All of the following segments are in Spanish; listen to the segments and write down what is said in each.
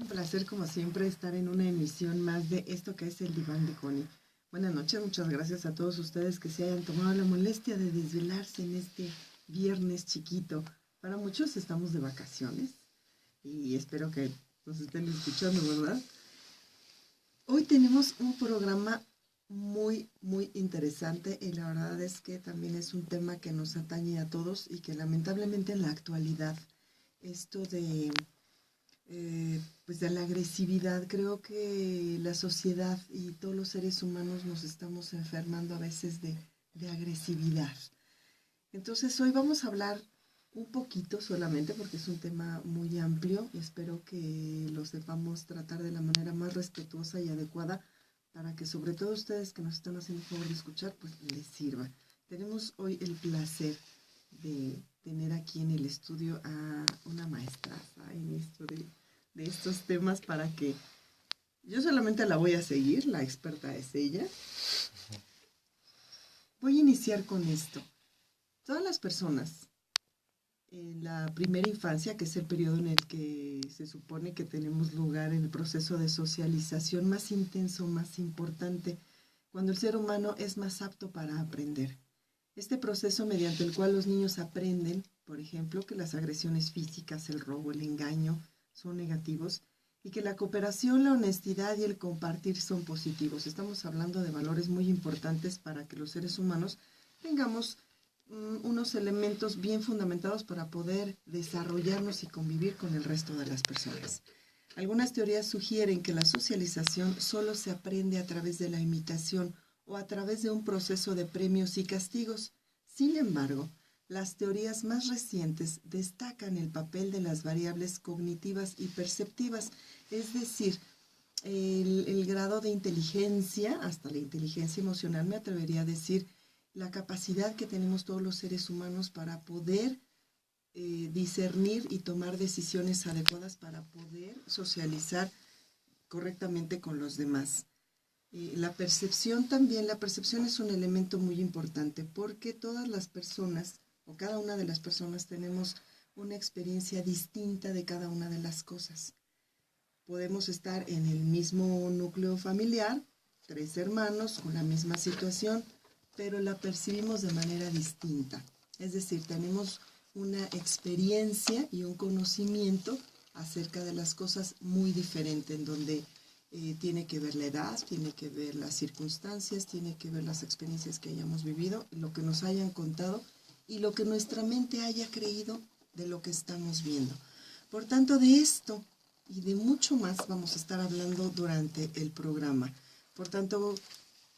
Un placer, como siempre, estar en una emisión más de esto que es el Diván de Connie. Buenas noches, muchas gracias a todos ustedes que se hayan tomado la molestia de desvelarse en este viernes chiquito. Para muchos estamos de vacaciones y espero que nos estén escuchando, ¿verdad? Hoy tenemos un programa muy interesante y la verdad es que también es un tema que nos atañe a todos y que lamentablemente en la actualidad esto pues de la agresividad, creo que la sociedad y todos los seres humanos nos estamos enfermando a veces de agresividad. Entonces hoy vamos a hablar un poquito solamente porque es un tema muy amplio y espero que lo sepamos tratar de la manera más respetuosa y adecuada para que sobre todo ustedes que nos están haciendo el favor de escuchar, pues les sirva. Tenemos hoy el placer de tener aquí en el estudio a una maestra en esto de estos temas para que yo solamente la voy a seguir, la experta es ella. Voy a iniciar con esto. Todas las personas en la primera infancia, que es el periodo en el que se supone que tenemos lugar en el proceso de socialización más intenso, más importante, cuando el ser humano es más apto para aprender. Este proceso mediante el cual los niños aprenden, por ejemplo, que las agresiones físicas, el robo, el engaño son negativos y que la cooperación, la honestidad y el compartir son positivos. Estamos hablando de valores muy importantes para que los seres humanos tengamos unos elementos bien fundamentados para poder desarrollarnos y convivir con el resto de las personas. Algunas teorías sugieren que la socialización solo se aprende a través de la imitación o a través de un proceso de premios y castigos. Sin embargo, las teorías más recientes destacan el papel de las variables cognitivas y perceptivas, es decir, el grado de inteligencia, hasta la inteligencia emocional, me atrevería a decir, la capacidad que tenemos todos los seres humanos para poder discernir y tomar decisiones adecuadas para poder socializar correctamente con los demás. La percepción también, la percepción es un elemento muy importante porque todas las personas o cada una de las personas tenemos una experiencia distinta de cada una de las cosas. Podemos estar en el mismo núcleo familiar, 3 hermanos con la misma situación, pero la percibimos de manera distinta. Es decir, tenemos una experiencia y un conocimiento acerca de las cosas muy diferente, en donde tiene que ver la edad, tiene que ver las circunstancias, tiene que ver las experiencias que hayamos vivido, lo que nos hayan contado y lo que nuestra mente haya creído de lo que estamos viendo. Por tanto, de esto y de mucho más vamos a estar hablando durante el programa. Por tanto,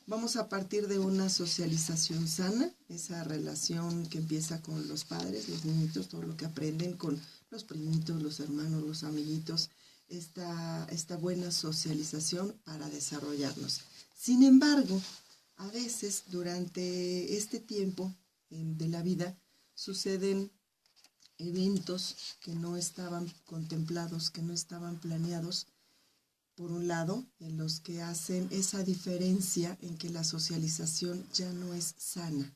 vamos a partir de una socialización sana, esa relación que empieza con los padres, los niñitos, todo lo que aprenden con los primitos, los hermanos, los amiguitos, esta buena socialización para desarrollarnos. Sin embargo, a veces durante este tiempo de la vida suceden eventos que no estaban contemplados, que no estaban planeados, por un lado, en los que hacen esa diferencia en que la socialización ya no es sana.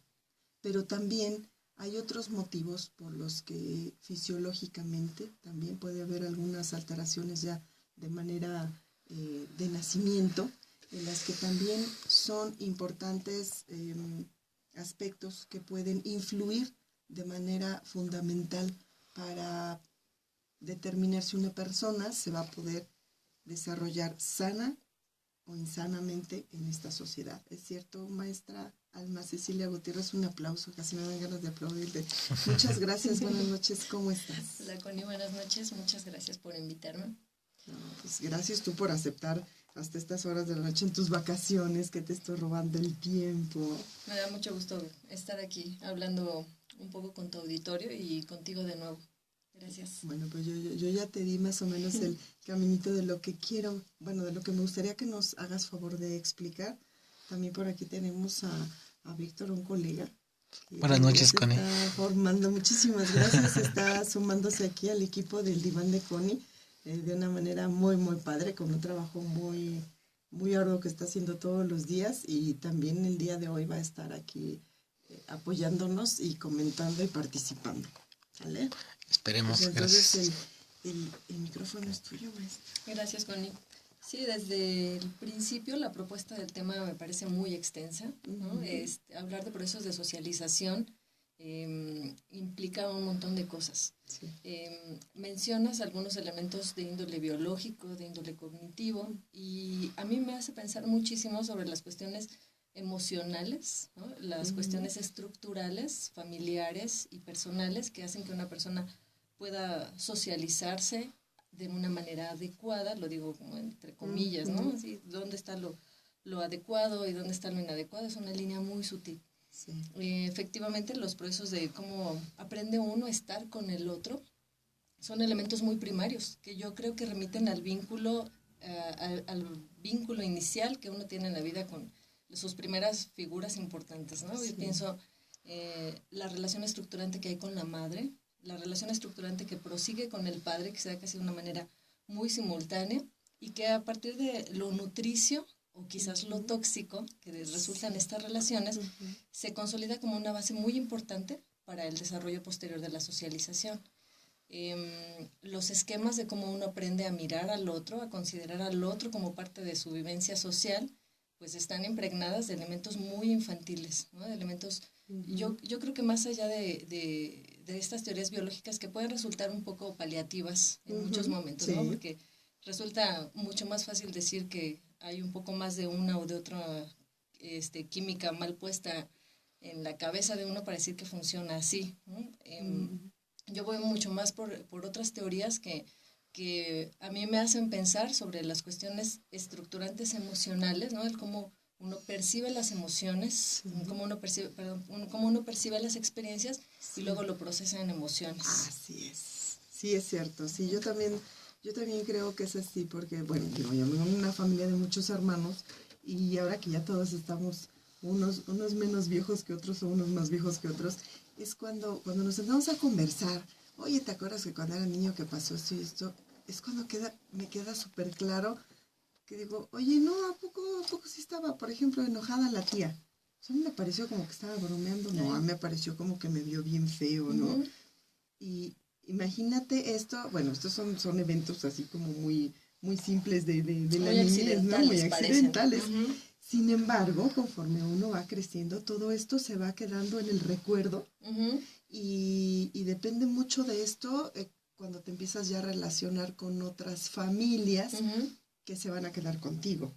Pero también hay otros motivos por los que fisiológicamente también puede haber algunas alteraciones ya de manera de nacimiento, en las que también son importantes aspectos que pueden influir de manera fundamental para determinar si una persona se va a poder desarrollar sana o insanamente en esta sociedad. ¿Es cierto, maestra Alma Cecilia Gutiérrez? Un aplauso, casi me dan ganas de aplaudirle. Muchas gracias, buenas noches, ¿cómo estás? Hola Connie, buenas noches, muchas gracias por invitarme. No, pues gracias tú por aceptar hasta estas horas de la noche en tus vacaciones, que te estoy robando el tiempo. Me da mucho gusto estar aquí hablando un poco con tu auditorio y contigo de nuevo. Gracias. Bueno, pues yo ya te di más o menos el caminito de lo que quiero, bueno, de lo que me gustaría que nos hagas favor de explicar. También por aquí tenemos a Víctor, un colega. Buenas noches, Connie. Está formando, muchísimas gracias, está sumándose aquí al equipo del Diván de Connie de una manera muy padre, con un trabajo muy arduo que está haciendo todos los días y también el día de hoy va a estar aquí apoyándonos y comentando y participando. ¿Vale? Esperemos. Pues entonces El micrófono es tuyo, maestra. Gracias, Connie. Sí, desde el principio la propuesta del tema me parece muy extensa, ¿no? Hablar de procesos de socialización implica un montón de cosas. Sí. Mencionas algunos elementos de índole biológico, de índole cognitivo, y a mí me hace pensar muchísimo sobre las cuestiones emocionales, ¿no? Las cuestiones estructurales, familiares y personales que hacen que una persona pueda socializarse de una manera adecuada, lo digo como entre comillas, ¿no? Así, ¿dónde está lo adecuado y dónde está lo inadecuado? Es una línea muy sutil. Sí. Efectivamente, los procesos de cómo aprende uno a estar con el otro son elementos muy primarios que yo creo que remiten al vínculo inicial que uno tiene en la vida con sus primeras figuras importantes, ¿no? Sí. Yo pienso la relación estructurante que hay con la madre, la relación estructurante que prosigue con el padre, que se da casi de una manera muy simultánea, y que a partir de lo nutricio o quizás lo tóxico que resultan estas relaciones, se consolida como una base muy importante para el desarrollo posterior de la socialización. Los esquemas de cómo uno aprende a mirar al otro, a considerar al otro como parte de su vivencia social, pues están impregnadas de elementos muy infantiles, ¿no? De elementos, yo creo que más allá de estas teorías biológicas que pueden resultar un poco paliativas en muchos momentos, sí. ¿no? Porque resulta mucho más fácil decir que hay un poco más de una o de otra química mal puesta en la cabeza de uno para decir que funciona así, ¿no? Yo voy mucho más por otras teorías que a mí me hacen pensar sobre las cuestiones estructurantes emocionales, ¿no? El cómo uno percibe las emociones, cómo uno percibe las experiencias y luego lo procesa en emociones. Así es. Sí, es cierto. Sí, yo también creo que es así porque, bueno, yo vengo de una familia de muchos hermanos y ahora que ya todos estamos unos menos viejos que otros o unos más viejos que otros, es cuando nos sentamos a conversar. Oye, ¿te acuerdas que cuando era niño que pasó esto y esto? Es cuando me queda súper claro que digo, oye, no, ¿a poco sí estaba, por ejemplo, enojada la tía? A mí me pareció como que estaba bromeando, no, a mí me pareció como que me vio bien feo, ¿no? Y imagínate esto, bueno, estos son eventos así como muy simples de la niñez, ¿no? Muy accidentales. Sin embargo, conforme uno va creciendo, todo esto se va quedando en el recuerdo y depende mucho de esto cuando te empiezas ya a relacionar con otras familias que se van a quedar contigo.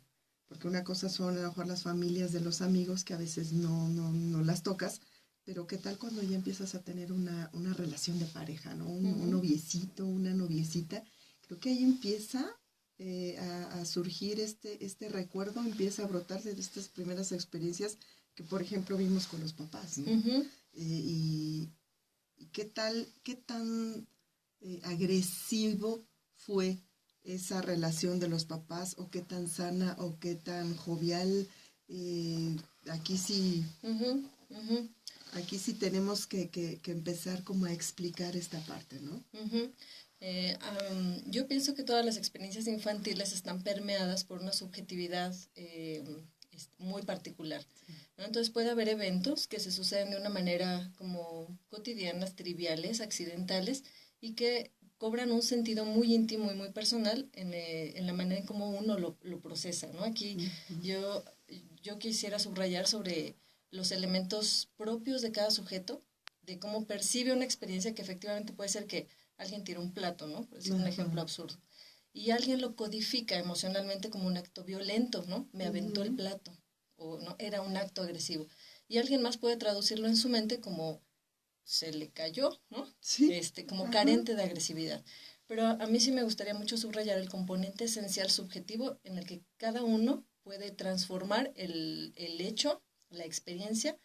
Porque una cosa son a lo mejor las familias de los amigos que a veces no las tocas, pero ¿qué tal cuando ya empiezas a tener una relación de pareja, ¿no? Un noviecito, una noviecita? Creo que ahí empieza a surgir este recuerdo, empieza a brotar de estas primeras experiencias que, por ejemplo, vimos con los papás, ¿no? Y qué tan agresivo fue esa relación de los papás, o qué tan sana o qué tan jovial. Aquí sí tenemos que empezar como a explicar esta parte, ¿no? Yo pienso que todas las experiencias infantiles están permeadas por una subjetividad muy particular, ¿no? Entonces puede haber eventos que se suceden de una manera como cotidianas, triviales, accidentales, y que cobran un sentido muy íntimo y muy personal en la manera en cómo uno lo procesa, ¿no? Aquí yo quisiera subrayar sobre los elementos propios de cada sujeto, de cómo percibe una experiencia que efectivamente puede ser que alguien tira un plato, ¿no? Por decir un ejemplo absurdo. Y alguien lo codifica emocionalmente como un acto violento, ¿no? Me aventó el plato, o no, era un acto agresivo. Y alguien más puede traducirlo en su mente como se le cayó, ¿no? Sí. Como carente de agresividad. Pero a mí sí me gustaría mucho subrayar el componente esencial subjetivo en el que cada uno puede transformar el hecho, la experiencia,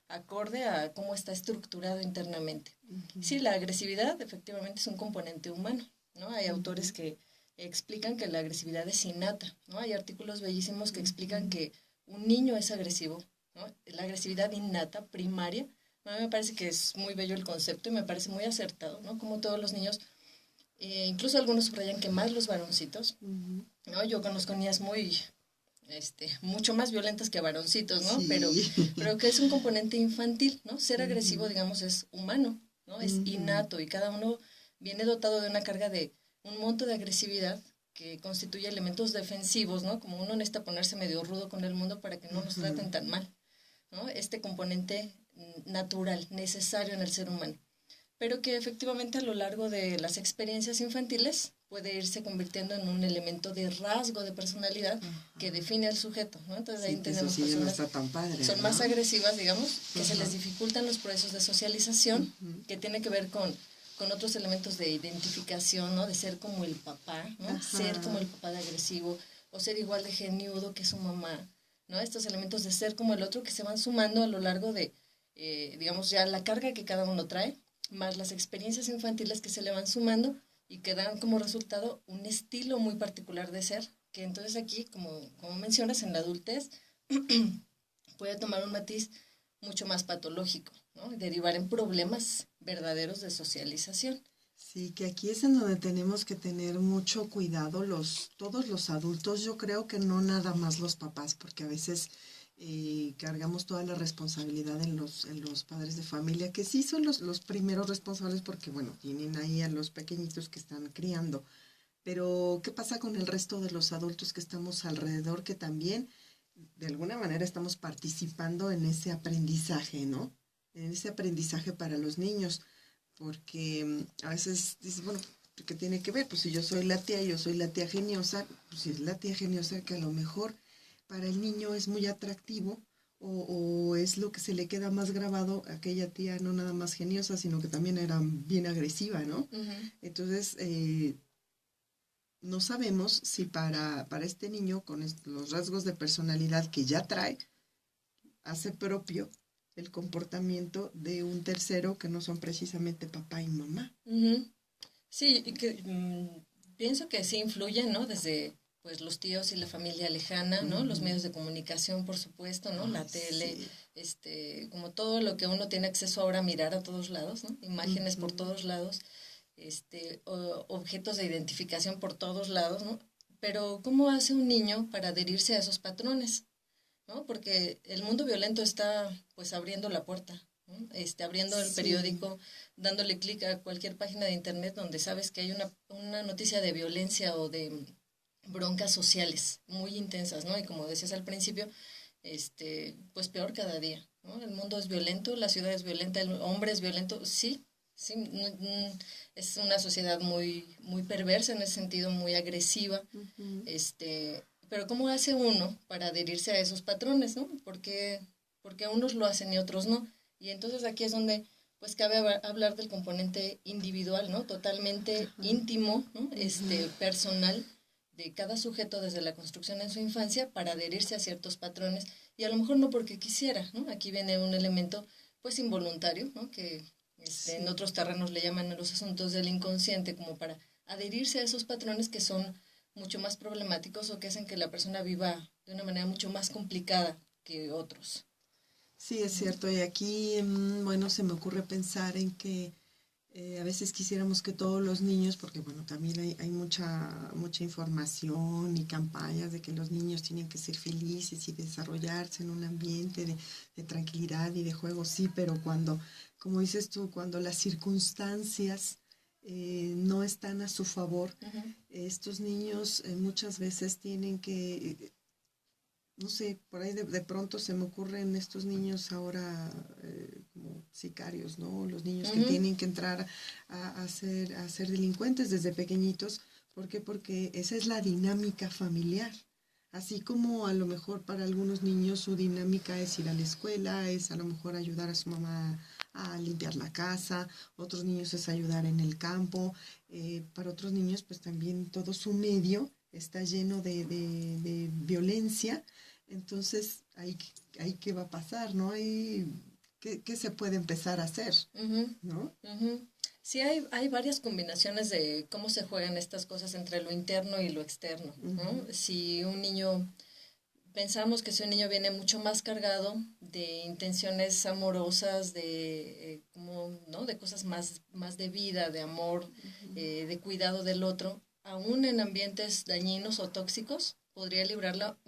acorde a cómo está estructurado internamente. Sí, la agresividad efectivamente es un componente humano, ¿no? Hay autores que explican que la agresividad es innata, ¿no? Hay artículos bellísimos que explican que un niño es agresivo, ¿no? La agresividad innata, primaria. A mí me parece que es muy bello el concepto y me parece muy acertado, ¿no? Como todos los niños, incluso algunos subrayan que más los varoncitos, ¿no? Yo conozco niñas mucho más violentas que varoncitos, ¿no? Sí. Pero que es un componente infantil, ¿no? Ser agresivo, digamos, es humano, ¿no? Es innato y cada uno viene dotado de una carga de un monto de agresividad que constituye elementos defensivos, ¿no? Como uno necesita ponerse medio rudo con el mundo para que no nos traten tan mal, ¿no? Este componente natural, necesario en el ser humano, pero que efectivamente a lo largo de las experiencias infantiles puede irse convirtiendo en un elemento de rasgo de personalidad que define al sujeto, ¿no? Entonces ahí tenemos eso sí personas no está tan padre, son ¿no? más agresivas, digamos, que se les dificultan los procesos de socialización, que tiene que ver con otros elementos de identificación, ¿no? De ser como el papá, ¿no? Ser como el papá de agresivo, o ser igual de geniudo que su mamá, ¿no? Estos elementos de ser como el otro que se van sumando a lo largo de, digamos, ya la carga que cada uno trae, más las experiencias infantiles que se le van sumando y que dan como resultado un estilo muy particular de ser, que entonces aquí, como mencionas, en la adultez puede tomar un matiz mucho más patológico, ¿no? Y derivar en problemas verdaderos de socialización. Sí, que aquí es en donde tenemos que tener mucho cuidado todos los adultos, yo creo que no nada más los papás, porque a veces cargamos toda la responsabilidad en los padres de familia, que sí son los primeros responsables porque, bueno, tienen ahí a los pequeñitos que están criando. Pero, ¿qué pasa con el resto de los adultos que estamos alrededor, que también, de alguna manera, estamos participando en ese aprendizaje, ¿no? En ese aprendizaje para los niños, porque a veces dices, bueno, ¿qué tiene que ver? Pues si yo soy la tía geniosa, pues si es la tía geniosa que a lo mejor para el niño es muy atractivo o es lo que se le queda más grabado, aquella tía no nada más geniosa, sino que también era bien agresiva, ¿no? Entonces, no sabemos si para este niño, con los rasgos de personalidad que ya trae, hace propio el comportamiento de un tercero que no son precisamente papá y mamá. Sí, y que pienso que sí influyen, ¿no? Desde pues los tíos y la familia lejana, ¿no? Los medios de comunicación, por supuesto, ¿no? La tele, como todo lo que uno tiene acceso ahora a mirar a todos lados, ¿no? Imágenes por todos lados, objetos de identificación por todos lados, ¿no? Pero ¿cómo hace un niño para adherirse a esos patrones? ¿No? Porque el mundo violento está pues abriendo la puerta, ¿no? Abriendo el periódico, dándole clic a cualquier página de internet donde sabes que hay una noticia de violencia o de broncas sociales muy intensas, ¿no? Y como decías al principio, pues peor cada día, ¿no? El mundo es violento, la ciudad es violenta, el hombre es violento, sí, sí, es una sociedad muy, muy perversa en ese sentido, muy agresiva, pero ¿cómo hace uno para adherirse a esos patrones, ¿no? Porque unos lo hacen y otros no. Y entonces aquí es donde pues cabe hablar del componente individual, ¿no? Totalmente íntimo, ¿no? Personal de cada sujeto desde la construcción en su infancia para adherirse a ciertos patrones y a lo mejor no porque quisiera, ¿no? Aquí viene un elemento pues involuntario, ¿no? Que en otros terrenos le llaman los asuntos del inconsciente como para adherirse a esos patrones que son mucho más problemáticos o que hacen que la persona viva de una manera mucho más complicada que otros. Sí, es cierto. Y aquí, bueno, se me ocurre pensar en que a veces quisiéramos que todos los niños, porque bueno, también hay mucha información y campañas de que los niños tienen que ser felices y desarrollarse en un ambiente de tranquilidad y de juego, sí, pero cuando, como dices tú, cuando las circunstancias no están a su favor, estos niños muchas veces tienen que no sé, por ahí de pronto se me ocurren estos niños ahora como sicarios, ¿no? Los niños que tienen que entrar a ser delincuentes desde pequeñitos. ¿Por qué? Porque esa es la dinámica familiar. Así como a lo mejor para algunos niños su dinámica es ir a la escuela, es a lo mejor ayudar a su mamá a limpiar la casa, otros niños es ayudar en el campo, para otros niños pues también todo su medio está lleno de violencia. Entonces, ahí qué va a pasar, ¿no? ¿Qué se puede empezar a hacer, ¿no? Sí, hay varias combinaciones de cómo se juegan estas cosas entre lo interno y lo externo, ¿no? Si un niño, pensamos que si un niño viene mucho más cargado de intenciones amorosas, como, ¿no? De cosas más de vida, de amor, de cuidado del otro, aún en ambientes dañinos o tóxicos, podría librarla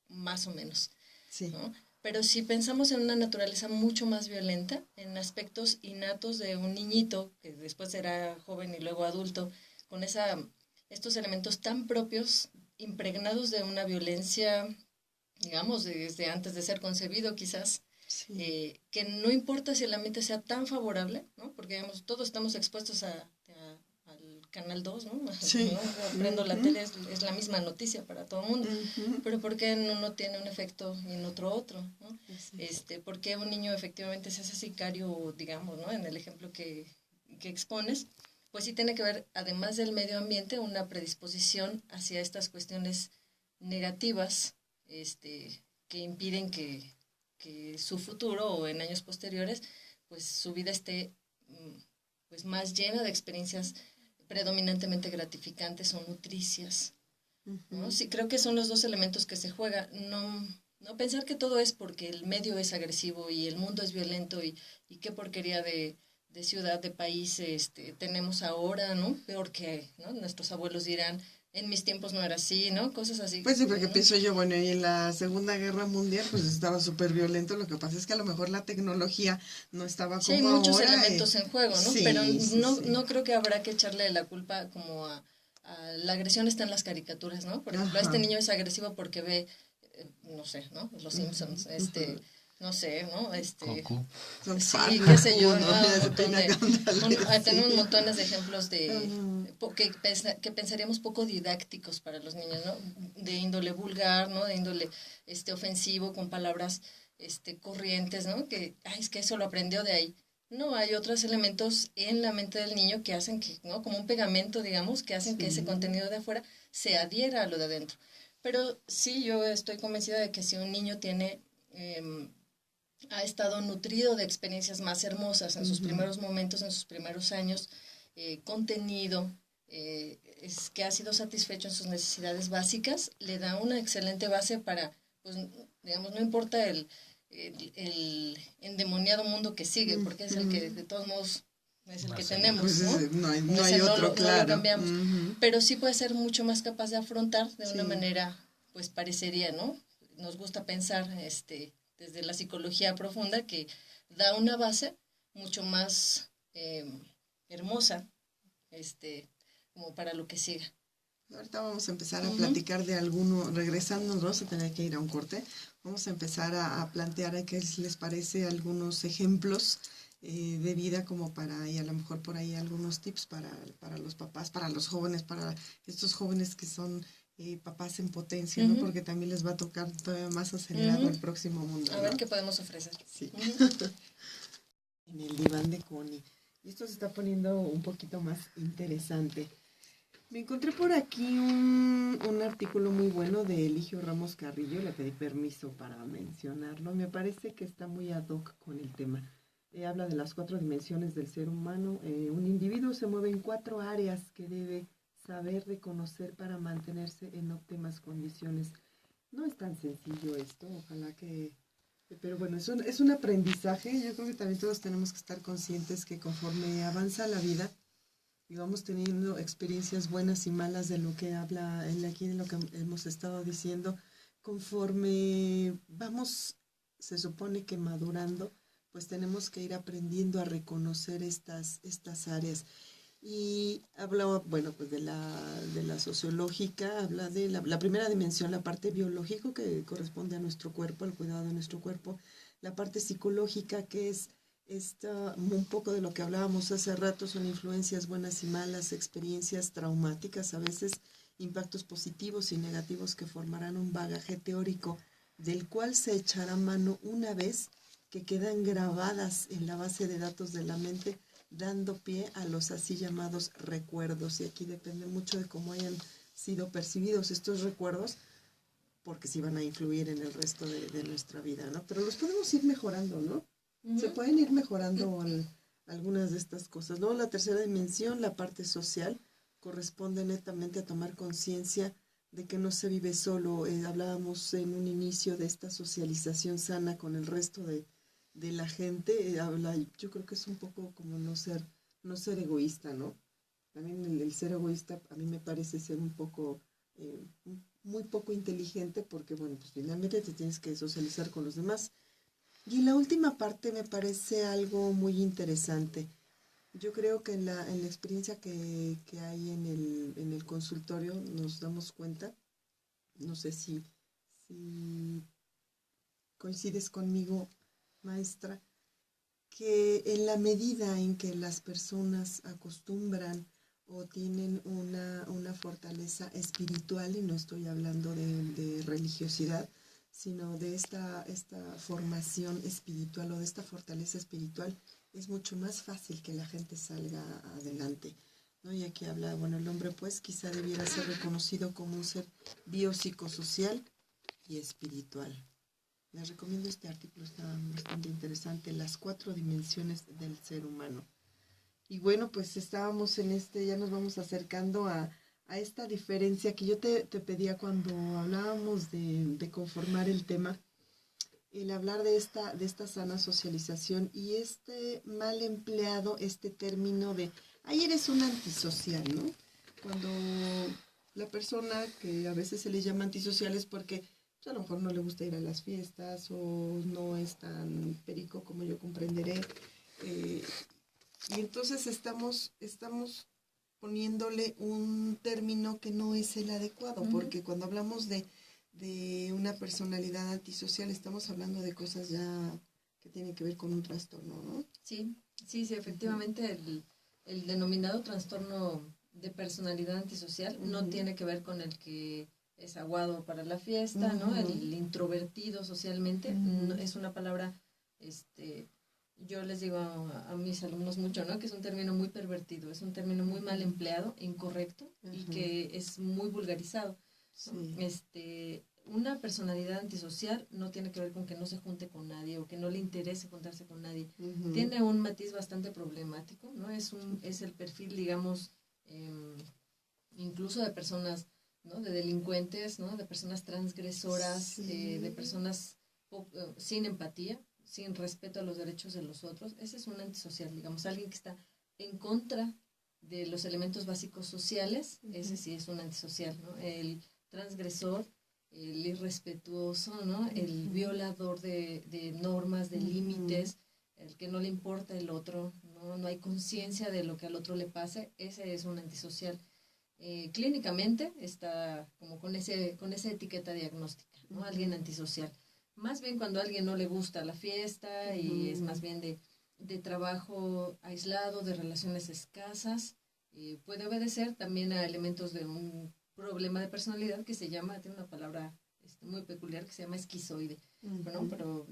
más o menos, Sí. ¿no? Pero si pensamos en una naturaleza mucho más violenta, en aspectos innatos de un niñito, que después será joven y luego adulto, con esa estos elementos tan propios, impregnados de una violencia, digamos, desde antes de ser concebido quizás, que no importa si el ambiente sea tan favorable, ¿no? Porque digamos, todos estamos expuestos al Canal 2, ¿no? Sí. ¿no? Prendo la tele, es la misma noticia para todo el mundo, pero ¿por qué en uno tiene un efecto y en otro, ¿no? ¿Por qué un niño efectivamente se hace sicario, digamos, ¿no? En el ejemplo que expones, pues sí tiene que ver, además del medio ambiente, una predisposición hacia estas cuestiones negativas, que impiden que su futuro o en años posteriores, pues su vida esté pues más llena de experiencias predominantemente gratificantes o nutricias, ¿no? Sí, creo que son los dos elementos que se juegan. No pensar que todo es porque el medio es agresivo y el mundo es violento y qué porquería de ciudad, de país tenemos ahora, ¿no? Peor que, ¿no? Nuestros abuelos dirán, en mis tiempos no era así, ¿no? Cosas así. Pues sí, porque ¿no? pienso yo, bueno, y en la Segunda Guerra Mundial pues estaba súper violento, lo que pasa es que a lo mejor la tecnología no estaba Sí, hay como muchos ahora. elementos en juego, ¿no? Sí, Pero sí, sí. no creo que habrá que echarle la culpa como a la agresión está en las caricaturas, ¿no? Por ejemplo, este Ajá. niño es agresivo porque ve, no sé, ¿no? Los Simpsons, no sé, ¿no? Goku. Son Sí, fan, qué sé yo, uno, ¿no? ya Un se montón peina de, sí. tenemos montones de ejemplos Ajá. que pensaríamos poco didácticos para los niños, ¿no? De índole vulgar, ¿no? De índole ofensivo, con palabras corrientes, ¿no? Que, ay, es que eso lo aprendió de ahí. No, hay otros elementos en la mente del niño que hacen que, ¿no? Como un pegamento, digamos, que hacen que ese Sí. contenido de afuera se adhiera a lo de adentro. Pero sí, yo estoy convencida de que si un niño tiene ha estado nutrido de experiencias más hermosas en sus primeros momentos, en sus primeros años, contenido, es que ha sido satisfecho en sus necesidades básicas, le da una excelente base para, pues, digamos, no importa el endemoniado mundo que sigue, porque es el que de todos modos es el que tenemos, Pues ¿no? no hay otro, No lo claro. cambiamos, pero sí puede ser mucho más capaz de afrontar de una Sí. manera, pues parecería, ¿no? Nos gusta pensar, desde la psicología profunda, que da una base mucho más hermosa, como para lo que siga. Ahorita vamos a empezar a platicar de alguno, regresando, vamos a tener que ir a un corte, vamos a empezar a plantear a qué les parece algunos ejemplos de vida como para, y a lo mejor por ahí algunos tips para los papás, para los jóvenes, para estos jóvenes que son papás en potencia, ¿no? Porque también les va a tocar todavía más acelerado el próximo mundo, A ver qué podemos ofrecer. Sí. En el diván de Connie. Y esto se está poniendo un poquito más interesante. Me encontré por aquí un artículo muy bueno de Eligio Ramos Carrillo, le pedí permiso para mencionarlo, me parece que está muy ad hoc con el tema. Habla de las 4 dimensiones del ser humano. Un individuo se mueve en 4 áreas que debe saber reconocer para mantenerse en óptimas condiciones. No es tan sencillo esto, ojalá que... Pero bueno, es un aprendizaje. Yo creo que también todos tenemos que estar conscientes que conforme avanza la vida, y vamos teniendo experiencias buenas y malas de lo que habla él aquí, de lo que hemos estado diciendo, conforme vamos, se supone que madurando, pues tenemos que ir aprendiendo a reconocer estas áreas. Y hablaba, bueno, pues de la sociológica, habla de la primera dimensión, la parte biológica que corresponde a nuestro cuerpo, al cuidado de nuestro cuerpo, la parte psicológica que es un poco de lo que hablábamos hace rato, son influencias buenas y malas, experiencias traumáticas, a veces impactos positivos y negativos que formarán un bagaje teórico del cual se echará mano una vez que quedan grabadas en la base de datos de la mente, dando pie a los así llamados recuerdos. Y aquí depende mucho de cómo hayan sido percibidos estos recuerdos, porque sí van a influir en el resto de nuestra vida, ¿no? Pero los podemos ir mejorando, ¿no? Se pueden ir mejorando algunas de estas cosas, ¿no? La tercera dimensión, la parte social, corresponde netamente a tomar conciencia de que no se vive solo. Hablábamos en un inicio de esta socialización sana con el resto de la gente. Yo creo que es un poco como no ser egoísta, ¿no? También el ser egoísta a mí me parece ser un poco, muy poco inteligente, porque bueno, pues finalmente te tienes que socializar con los demás. Y la última parte me parece algo muy interesante. Yo creo que en la experiencia que hay en el consultorio nos damos cuenta, no sé si coincides conmigo, maestra, que en la medida en que las personas acostumbran o tienen una fortaleza espiritual, y no estoy hablando de religiosidad, sino de esta formación espiritual o de esta fortaleza espiritual, es mucho más fácil que la gente salga adelante, ¿no? Y aquí habla, bueno, el hombre pues quizá debiera ser reconocido como un ser biopsicosocial y espiritual. Les recomiendo este artículo, está bastante interesante, las 4 dimensiones del ser humano. Y bueno, pues estábamos en ya nos vamos acercando a esta diferencia que yo te pedía cuando hablábamos de conformar el tema, el hablar de esta sana socialización y este mal empleado, este término de, ay, eres un antisocial, ¿no? Cuando la persona que a veces se le llama antisocial es porque pues, a lo mejor no le gusta ir a las fiestas o no es tan perico como yo comprenderé. Y entonces estamos poniéndole un término que no es el adecuado, porque cuando hablamos de una personalidad antisocial estamos hablando de cosas ya que tienen que ver con un trastorno, ¿no? Sí, efectivamente el denominado trastorno de personalidad antisocial no tiene que ver con el que es aguado para la fiesta, ¿no? El introvertido socialmente, no, es una palabra, yo les digo a mis alumnos mucho, ¿no? Que es un término muy pervertido, es un término muy mal empleado, incorrecto y que es muy vulgarizado. Sí. Una personalidad antisocial no tiene que ver con que no se junte con nadie o que no le interese juntarse con nadie. Tiene un matiz bastante problemático, ¿no? Es el perfil, digamos, incluso de personas, ¿no? De delincuentes, ¿no? De personas transgresoras, sí. De personas sin empatía, sin respeto a los derechos de los otros. Ese es un antisocial, digamos, alguien que está en contra de los elementos básicos sociales, ese sí es un antisocial, ¿no? El transgresor, el irrespetuoso, ¿no? El violador de normas, de límites, el que no le importa el otro, no hay conciencia de lo que al otro le pase, ese es un antisocial. Clínicamente está como con esa etiqueta diagnóstica, ¿no? Alguien antisocial. Más bien cuando a alguien no le gusta la fiesta y es más bien de trabajo aislado, de relaciones escasas, puede obedecer también a elementos de un problema de personalidad que se llama, tiene una palabra muy peculiar que se llama esquizoide, ¿no? Pero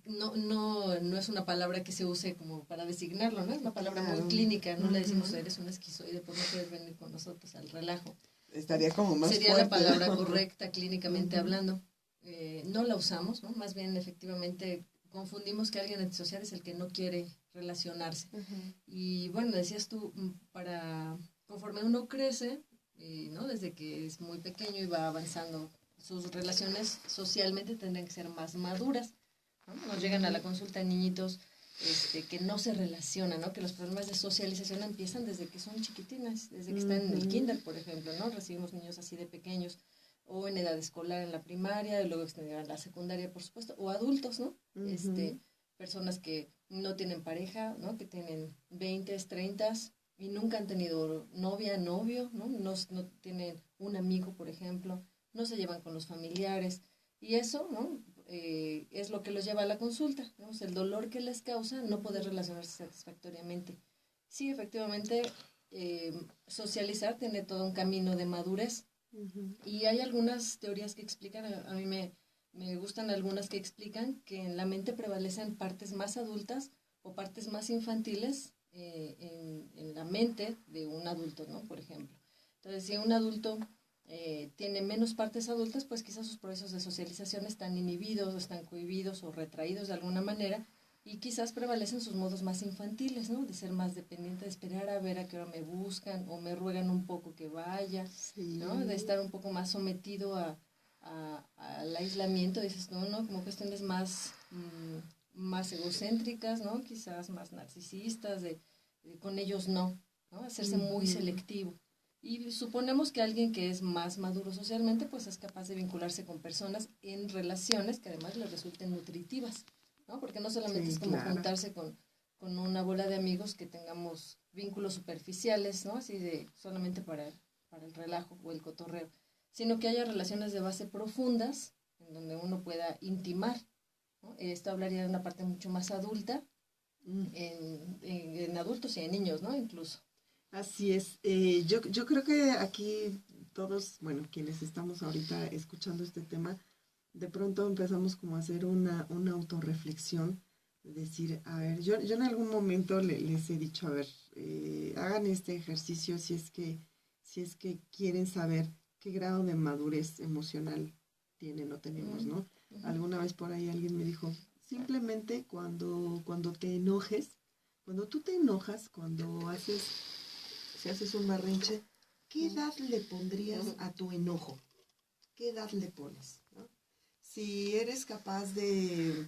no es una palabra que se use como para designarlo, ¿no? Es una palabra muy clínica, no le decimos eres un esquizoide, por no quieres venir con nosotros al relajo. Estaría como más Sería fuerte. La palabra correcta clínicamente hablando. No la usamos, ¿no? Más bien efectivamente confundimos que alguien antisocial es el que no quiere relacionarse. Y bueno, decías tú, conforme uno crece, ¿no? Desde que es muy pequeño y va avanzando, sus relaciones socialmente tendrían que ser más maduras, ¿no? Nos llegan a la consulta niñitos que no se relacionan, ¿no? Que los problemas de socialización empiezan desde que son chiquitines, desde que están en el kinder, por ejemplo, ¿no? Recibimos niños así de pequeños, o en edad escolar en la primaria, y luego extendida en la secundaria, por supuesto, o adultos, ¿no? Personas que no tienen pareja, ¿no? Que tienen 20, 30 y nunca han tenido novio, ¿no? No tienen un amigo, por ejemplo, no se llevan con los familiares, y eso, ¿no? Es lo que los lleva a la consulta, ¿no? El dolor que les causa no poder relacionarse satisfactoriamente. Sí, efectivamente, socializar tiene todo un camino de madurez. Y hay algunas teorías que explican, a mí me gustan algunas que explican que en la mente prevalecen partes más adultas o partes más infantiles en la mente de un adulto, ¿no? Por ejemplo. Entonces, si un adulto tiene menos partes adultas, pues quizás sus procesos de socialización están inhibidos, o están cohibidos o retraídos de alguna manera, y quizás prevalecen sus modos más infantiles, ¿no? De ser más dependiente, de esperar a ver a qué hora me buscan o me ruegan un poco que vaya, ¿no? De estar un poco más sometido al aislamiento, dices, no, como cuestiones más egocéntricas, ¿no? Quizás más narcisistas, con ellos no, hacerse muy selectivo. Y suponemos que alguien que es más maduro socialmente, pues es capaz de vincularse con personas en relaciones que además le resulten nutritivas, ¿no? Porque no solamente es como juntarse con con una bola de amigos que tengamos vínculos superficiales, ¿no? Así de solamente para el relajo o el cotorreo, sino que haya relaciones de base profundas en donde uno pueda intimar, ¿no? Esto hablaría de una parte mucho más adulta, en adultos y en niños, ¿no? Incluso. Así es. Yo creo que aquí todos, bueno, quienes estamos ahorita escuchando este tema, de pronto empezamos como a hacer una autorreflexión, decir, a ver, yo en algún momento les he dicho, a ver, hagan este ejercicio si es que quieren saber qué grado de madurez emocional tienen o tenemos, ¿no? Alguna vez por ahí alguien me dijo, simplemente cuando te enojes, cuando tú te enojas, si haces un berrinche, ¿qué edad le pondrías a tu enojo? ¿Qué edad le pones? ¿No? Si eres capaz de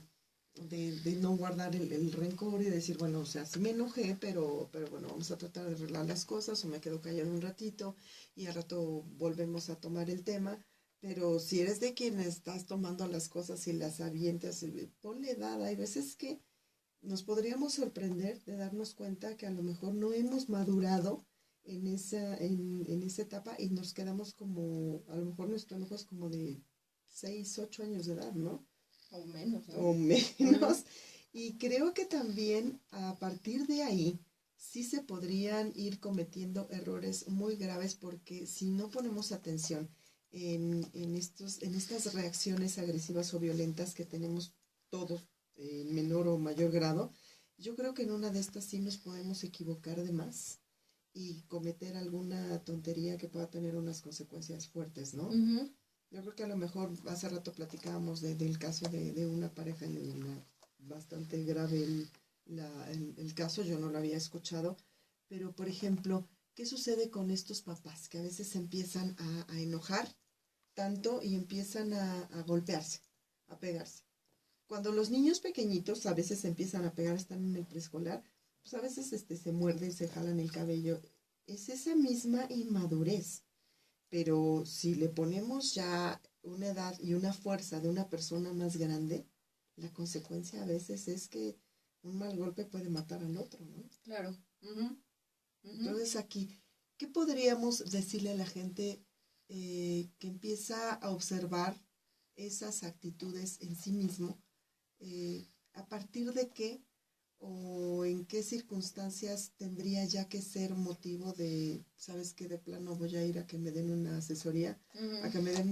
no guardar el rencor y decir, bueno, o sea, sí me enojé, pero bueno, vamos a tratar de arreglar las cosas o me quedo callado un ratito y al rato volvemos a tomar el tema. Pero si eres de quien estás tomando las cosas y las avientas, ponle edad. Hay veces que nos podríamos sorprender de darnos cuenta que a lo mejor no hemos madurado en esa etapa y nos quedamos como, a lo mejor nuestro enojo es como de 6 8 años de edad, ¿no? O menos, ¿no? O menos. Y creo que también a partir de ahí sí se podrían ir cometiendo errores muy graves porque si no ponemos atención en estas reacciones agresivas o violentas que tenemos todos en menor o mayor grado, yo creo que en una de estas sí nos podemos equivocar de más y cometer alguna tontería que pueda tener unas consecuencias fuertes, ¿no? Yo creo que a lo mejor hace rato platicábamos del caso de una pareja en bastante grave el caso, yo no lo había escuchado, pero por ejemplo, ¿qué sucede con estos papás que a veces se empiezan a enojar tanto y empiezan a golpearse, a pegarse? Cuando los niños pequeñitos a veces se empiezan a pegar, están en el preescolar, pues a veces se muerden, se jalan el cabello. Es esa misma inmadurez. Pero si le ponemos ya una edad y una fuerza de una persona más grande, la consecuencia a veces es que un mal golpe puede matar al otro, ¿no? Claro. Entonces aquí, ¿qué podríamos decirle a la gente que empieza a observar esas actitudes en sí mismo? ¿A partir de qué o en qué circunstancias tendría ya que ser motivo de, sabes que de plano voy a ir a que me den una asesoría, a que me den